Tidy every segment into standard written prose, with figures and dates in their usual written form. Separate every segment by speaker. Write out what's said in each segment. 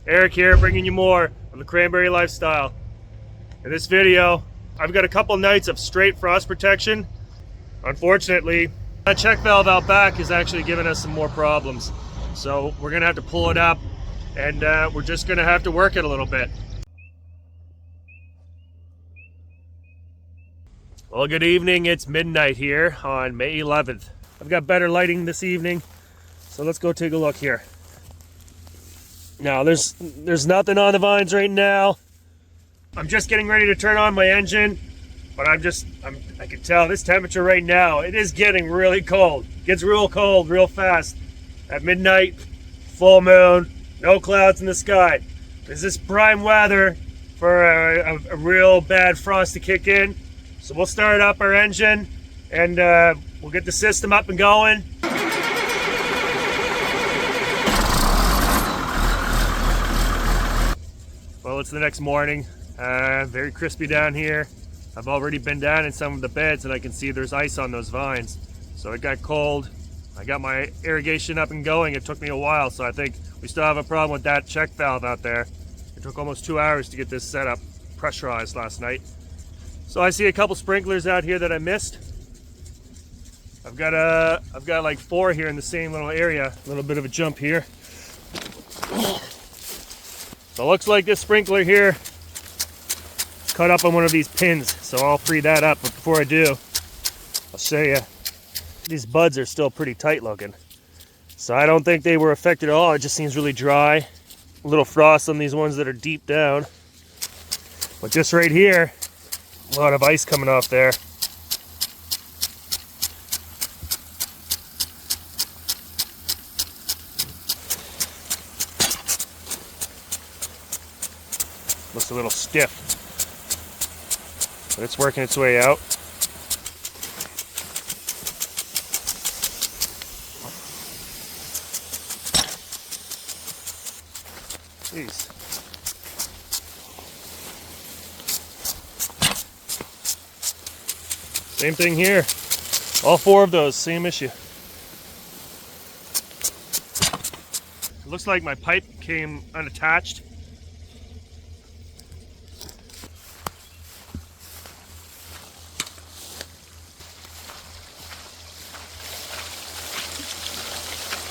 Speaker 1: Eric here, bringing you more of the cranberry lifestyle. In this video, I've got a couple nights of straight frost protection. Unfortunately, that check valve out back is actually giving us some more problems. So we're gonna have to pull it up, and we're just gonna have to work it a little bit. Well, good evening. It's midnight here on May 11th. I've got better lighting this evening, so let's go take a look here. Now, there's nothing on the vines right now. I'm just getting ready to turn on my engine, but I can tell this temperature right now, it is getting really cold. It gets real cold real fast. At midnight, full moon, no clouds in the sky. Is this prime weather for a real bad frost to kick in? So we'll start up our engine and we'll get the system up and going. Well, it's the next morning. Very crispy down here. I've already been down in some of the beds and I can see there's ice on those vines. So it got cold. I got my irrigation up and going. It took me a while, so I think we still have a problem with that check valve out there. It took almost 2 hours to get this set up pressurized last night. So I see a couple sprinklers out here that I missed. I've got like 4 here in the same little area. A little bit of a jump here. So it looks like this sprinkler here cut up on one of these pins. So I'll free that up, but before I do, I'll show you. These buds are still pretty tight looking. So I don't think they were affected at all. It just seems really dry. A little frost on these ones that are deep down. But just right here, a lot of ice coming off there. Looks a little stiff, but it's working its way out. Jeez. Same thing here. All 4 of those, same issue. It looks like my pipe came unattached.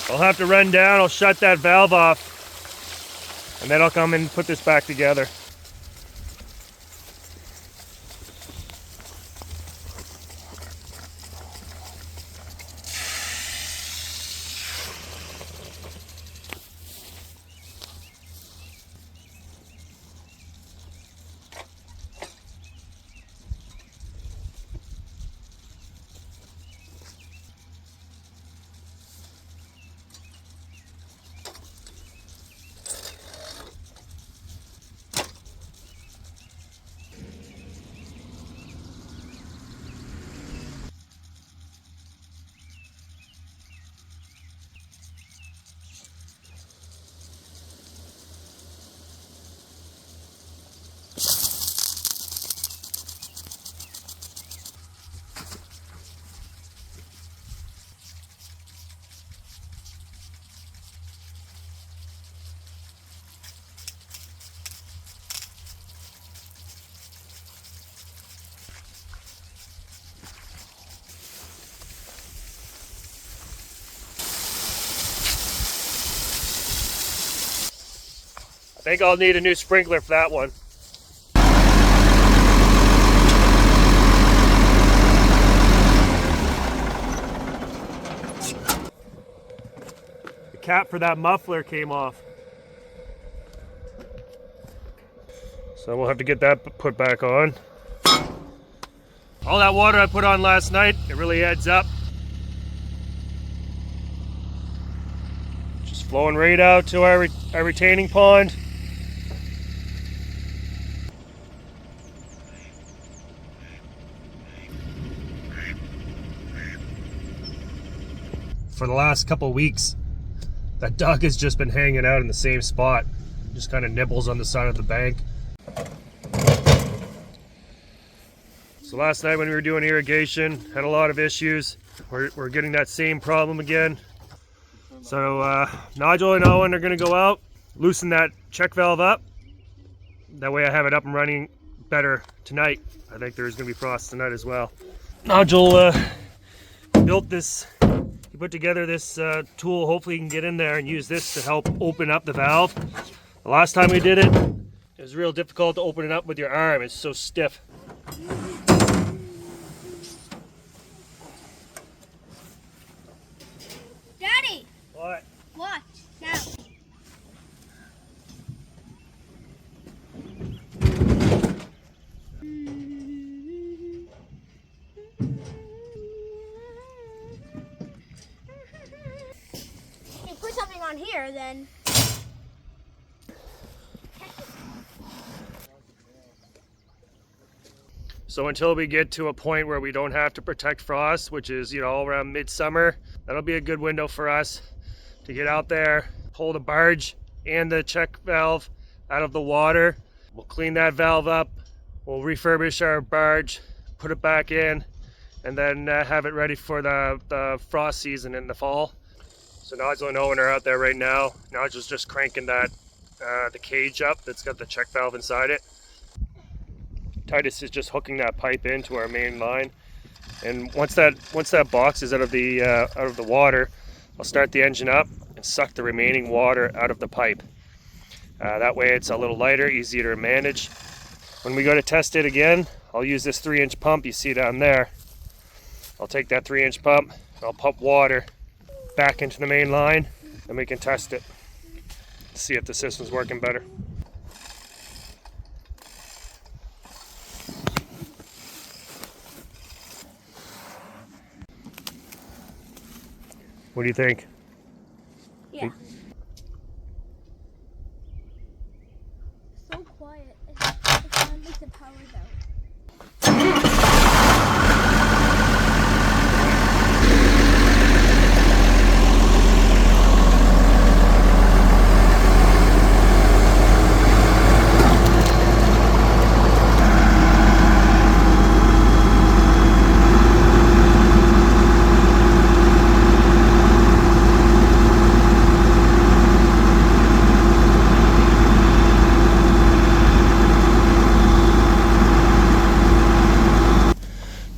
Speaker 1: I'll have to run down, I'll shut that valve off, and then I'll come and put this back together. I think I'll need a new sprinkler for that one. The cap for that muffler came off. So we'll have to get that put back on. All that water I put on last night, it really adds up. Just flowing right out to our retaining pond. For the last couple of weeks, that duck has just been hanging out in the same spot. Just kind of nibbles on the side of the bank. So last night when we were doing irrigation, had a lot of issues. We're getting that same problem again. So Nigel and Owen are going to go out, loosen that check valve up. That way I have it up and running better tonight. I think there's going to be frost tonight as well. Nigel built this, he put together this tool. Hopefully you can get in there and use this to help open up the valve. The last time we did it, it was real difficult to open it up with your arm. It's so stiff.
Speaker 2: Daddy!
Speaker 1: What?
Speaker 2: Watch, now. You put something on here, then.
Speaker 1: So until we get to a point where we don't have to protect frost, which is, you know, around midsummer, that'll be a good window for us to get out there, pull the barge and the check valve out of the water. We'll clean that valve up, we'll refurbish our barge, put it back in, and then have it ready for the frost season in the fall. So Nigel and Owen are out there right now. Nigel's just cranking that the cage up that's got the check valve inside it. Titus is just hooking that pipe into our main line, and once that box is out of the water, I'll start the engine up and suck the remaining water out of the pipe. That way it's a little lighter, easier to manage. When we go to test it again, I'll use this 3-inch pump you see down there. I'll take that 3-inch pump and I'll pump water back into the main line, and we can test it, see if the system's working better. What do you think?
Speaker 2: Yeah. So quiet. It sounds like the power's out.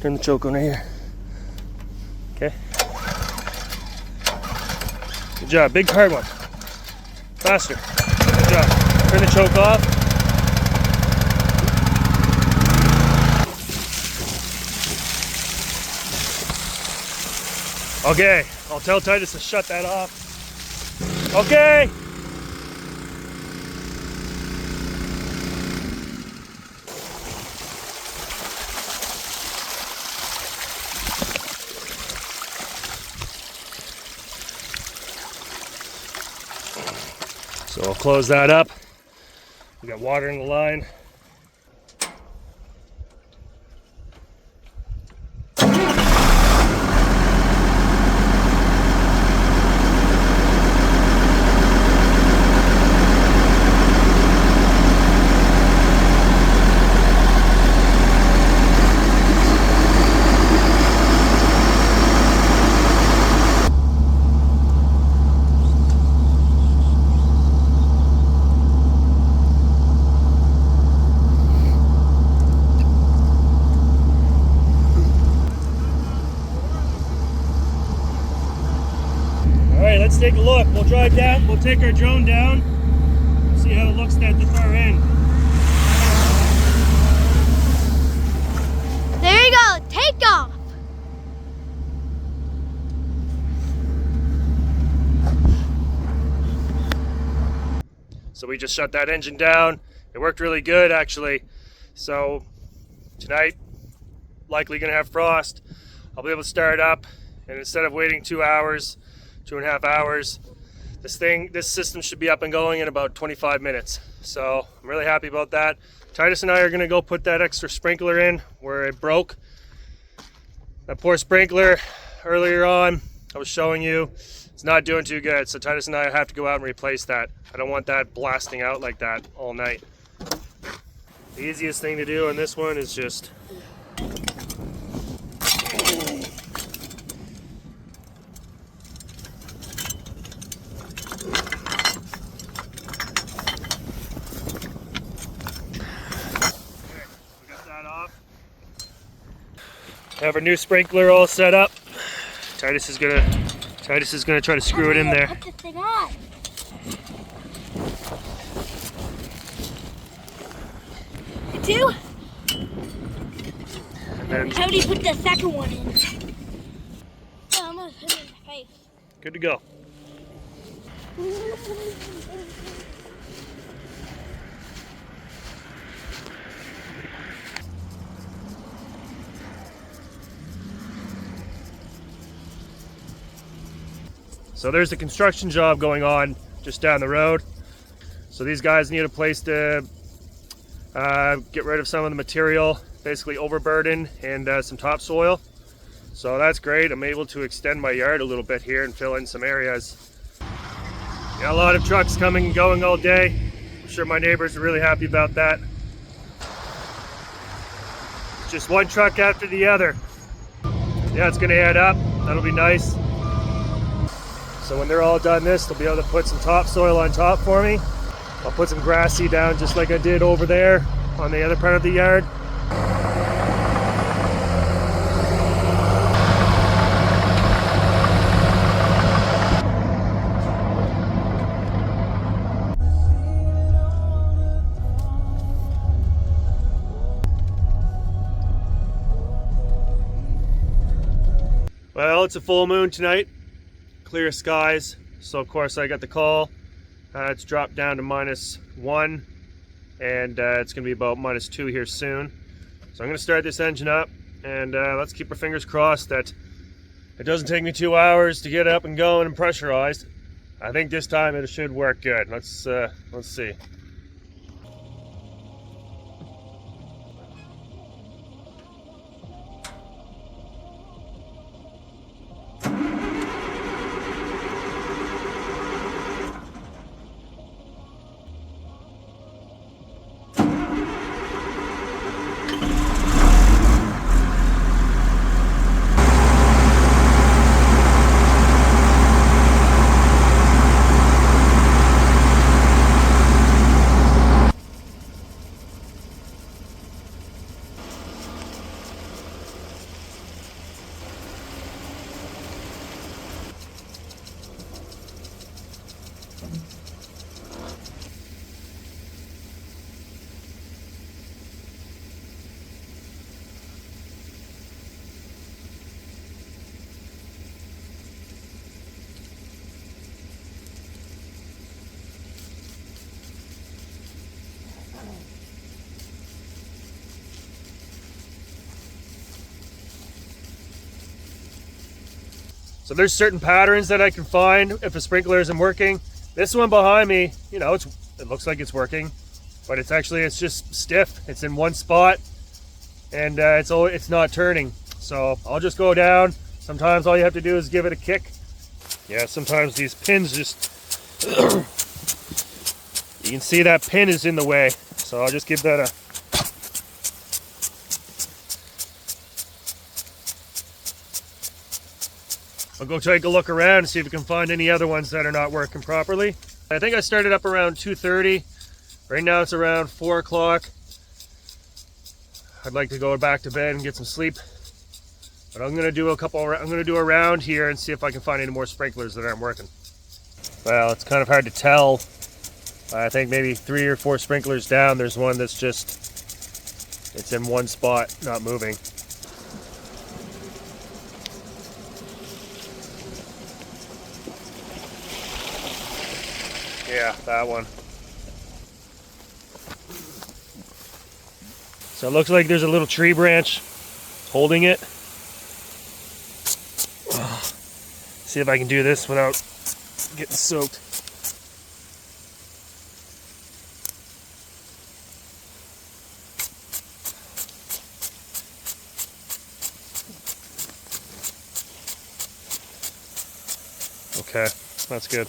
Speaker 1: Turn the choke on right here. Okay. Good job. Big hard one. Faster. Good job. Turn the choke off. Okay. I'll tell Titus to shut that off. Okay. So I'll close that up. We got water in the line. Let's take a look. We'll drive down, we'll take our drone down, see how it looks at the far end.
Speaker 2: There you go. Take off.
Speaker 1: So we just shut that engine down. It worked really good actually. So tonight, likely gonna have frost. I'll be able to start up, and instead of waiting 2 hours, 2.5 hours, this system should be up and going in about 25 minutes. So I'm really happy about that. Titus and I are gonna go put that extra sprinkler in where it broke. That poor sprinkler earlier on, I was showing you, it's not doing too good. So Titus and I have to go out and replace that. I don't want that blasting out like that all night. The easiest thing to do on this one is just Have our new sprinkler all set up. Titus is gonna try to screw it in there.
Speaker 2: Put this thing on. Two.
Speaker 1: And then
Speaker 2: How do you put the second one in? Oh, I'm gonna put it in the face.
Speaker 1: good to go. So there's a construction job going on just down the road. So these guys need a place to get rid of some of the material, basically overburden and some topsoil. So that's great. I'm able to extend my yard a little bit here and fill in some areas. Got a lot of trucks coming and going all day. I'm sure my neighbors are really happy about that. Just one truck after the other. Yeah, it's gonna add up. That'll be nice. So when they're all done this, they'll be able to put some topsoil on top for me. I'll put some grass seed down just like I did over there on the other part of the yard. Well, it's a full moon tonight. Clear skies, so of course I got the call. It's dropped down to -1 and it's gonna be about -2 here soon. So I'm gonna start this engine up and let's keep our fingers crossed that it doesn't take me 2 hours to get up and going and pressurized. I think this time it should work good. Let's see. So there's certain patterns that I can find if a sprinkler isn't working. This one behind me, you know, it looks like it's working, but it's just stiff. It's in one spot and it's not turning. So I'll just go down. Sometimes all you have to do is give it a kick. Yeah, sometimes these pins just, you can see that pin is in the way. So I'll just give that a, I'll go take a look around and see if we can find any other ones that are not working properly. I think I started up around 2:30. Right now it's around 4 o'clock. I'd like to go back to bed and get some sleep. But I'm gonna do a round here and see if I can find any more sprinklers that aren't working. Well, it's kind of hard to tell. I think maybe 3 or 4 sprinklers down, there's one that's just, it's in one spot, not moving. Yeah, that one. So it looks like there's a little tree branch holding it. See if I can do this without getting soaked. Okay, that's good.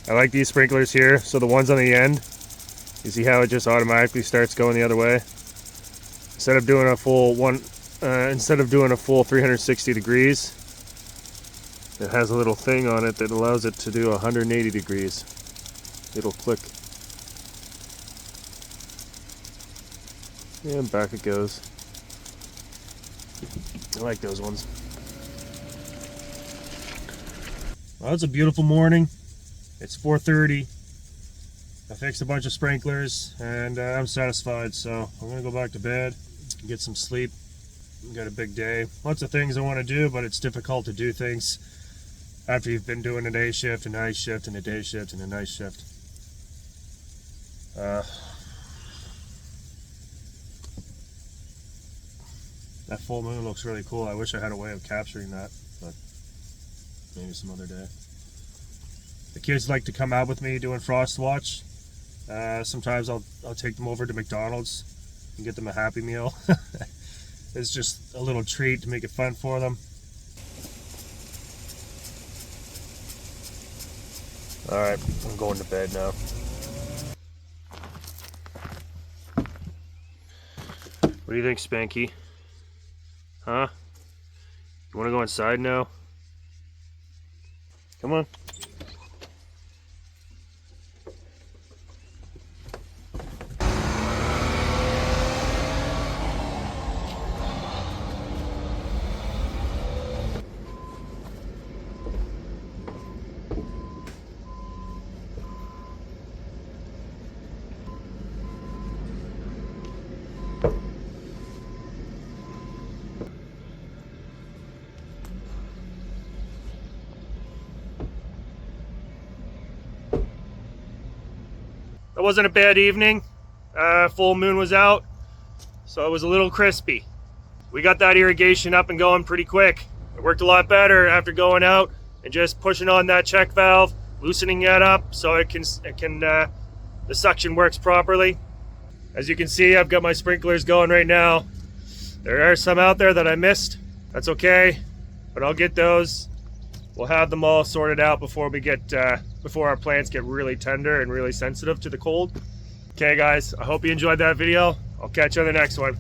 Speaker 1: I like these sprinklers here. So the ones on the end, you see how it just automatically starts going the other way? Instead of doing a full 360 degrees, it has a little thing on it that allows it to do 180 degrees. It'll click. And back it goes. I like those ones. Well, it's a beautiful morning. It's 4:30. I fixed a bunch of sprinklers and I'm satisfied, so I'm gonna go back to bed, get some sleep. We've got a big day. Lots of things I want to do, but it's difficult to do things after you've been doing a day shift, a night shift, and a day shift, and a night shift. That full moon looks really cool. I wish I had a way of capturing that, but maybe some other day. The kids like to come out with me doing frost watch. Sometimes I'll take them over to McDonald's and get them a Happy Meal. It's just a little treat to make it fun for them. Alright, I'm going to bed now. What do you think, Spanky? Huh? You want to go inside now? Come on. That wasn't a bad evening. Full moon was out, so it was a little crispy. We got that irrigation up and going pretty quick. It worked a lot better after going out and just pushing on that check valve, loosening it up so the suction works properly. As you can see, I've got my sprinklers going right now. There are some out there that I missed. That's okay, but I'll get those. We'll have them all sorted out before our plants get really tender and really sensitive to the cold. Okay guys, I hope you enjoyed that video. I'll catch you on the next one.